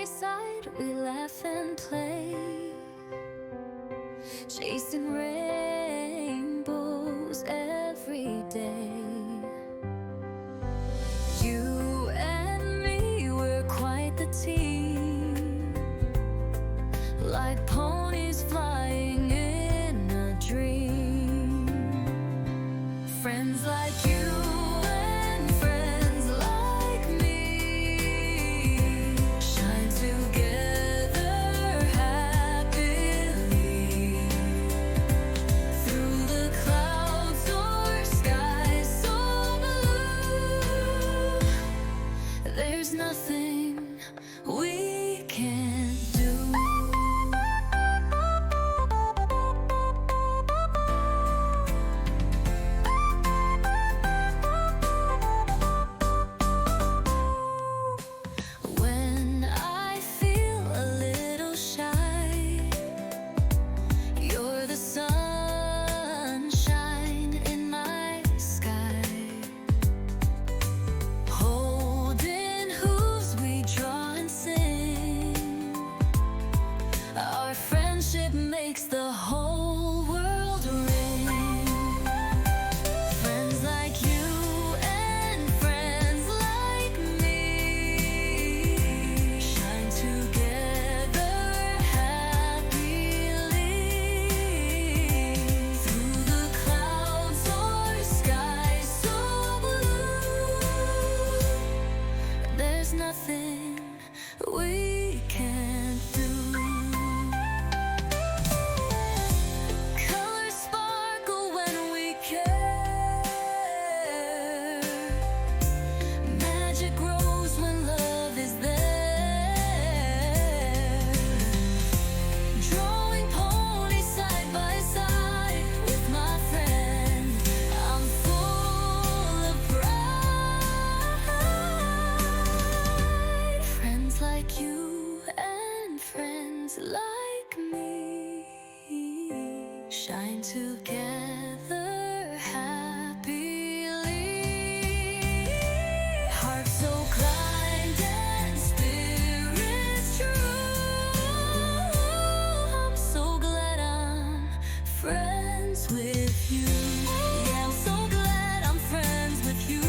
by side, we laugh and play, chasing rainbows every day. You and me, we're quite the team, like ponies flying in a dream. Friends like you and friends like me shine together happily through the clouds or skies so blue. There's nothing we can't do. When I feel a little shy, you're the sunshine in my sky. Holding whose we draw and sing. Our friendship makes the whole world ring. Friends like you and friends like me shine together happily through the clouds or skies so blue. There's nothing we can't do. Colors sparkle when we care. Magic grows when love is there. Drawing ponies side by side with my friend, I'm full of pride. Friends like you and friends like me shine together happily. Hearts so kind and spirits true. I'm so glad I'm friends with you. Yeah, I'm so glad I'm friends with you.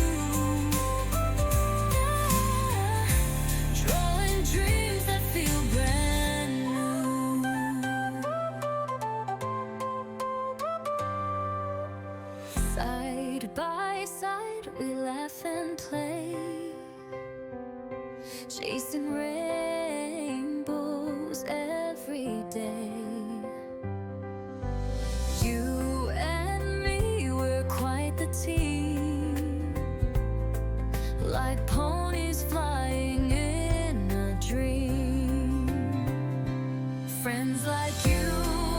Drawing dreams that feel brand new. Side by side, we laugh and play, chasing rainbows every day. You and me, we're quite the team, like ponies flying in a dream. Friends like you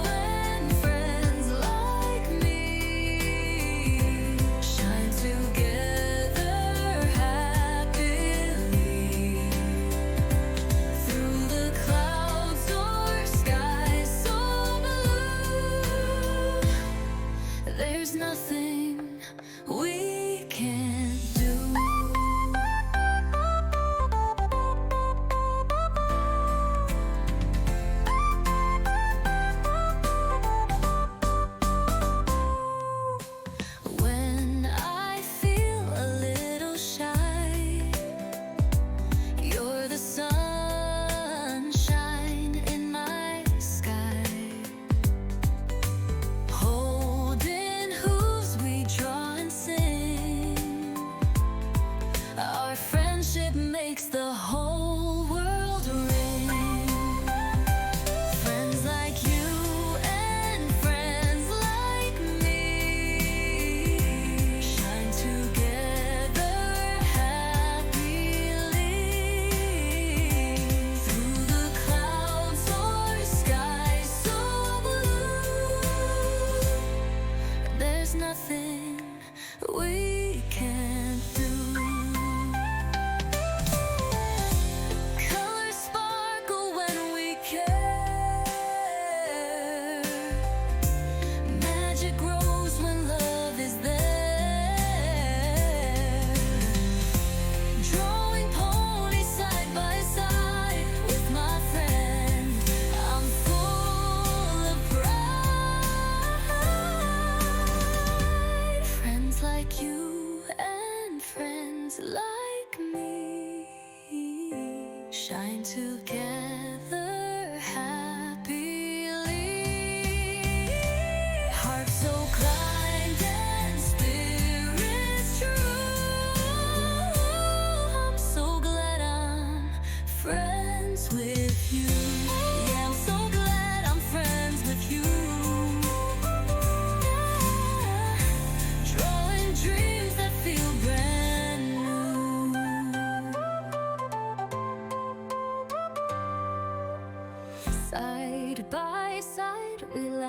and friends like me shine together happily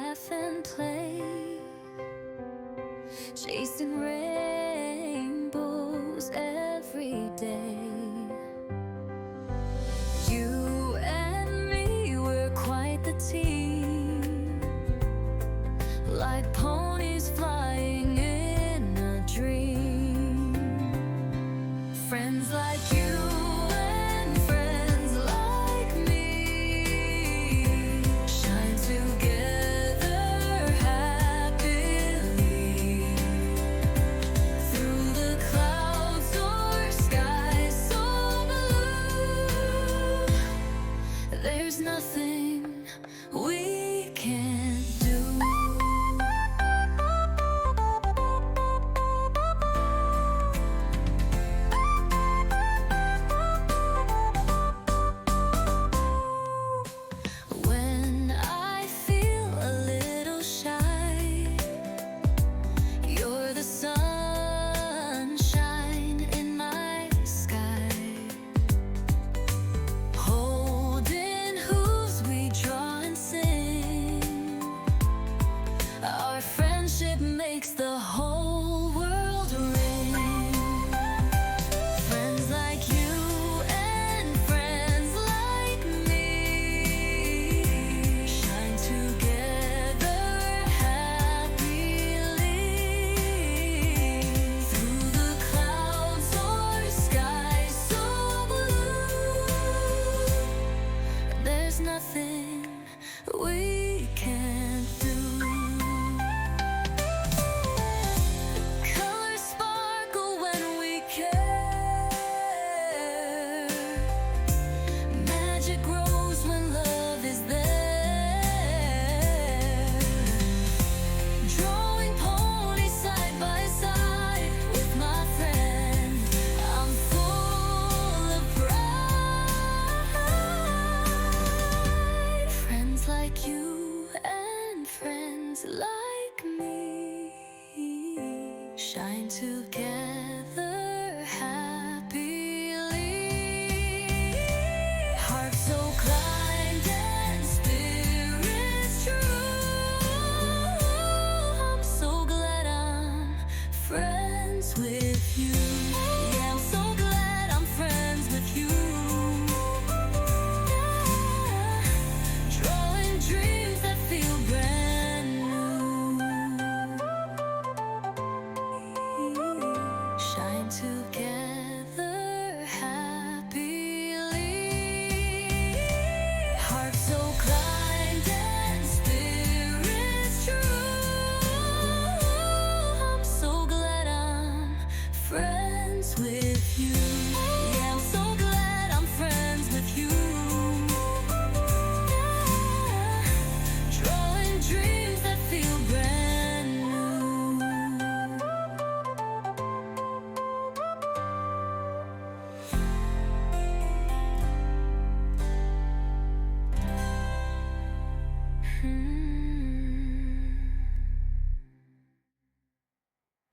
laugh and play, chasing rainbows every day. You and me were quite the team, like ponies flying in a dream. Friends like you and friends like me shine together happily through the clouds or skies so blue. There's nothing we can't do. When I feel a little shy, you're the sunshine in my sky. Holding hooves we draw and sing. Our friendship makes the whole world ring. Friends like you and friends like me shine together happily through the clouds or skies so blue. There's nothing we can't do. Colors sparkle when we care. Magic grows when love is there. Drawing ponies side by side with my friend, I'm full of pride. Friends like you and friends like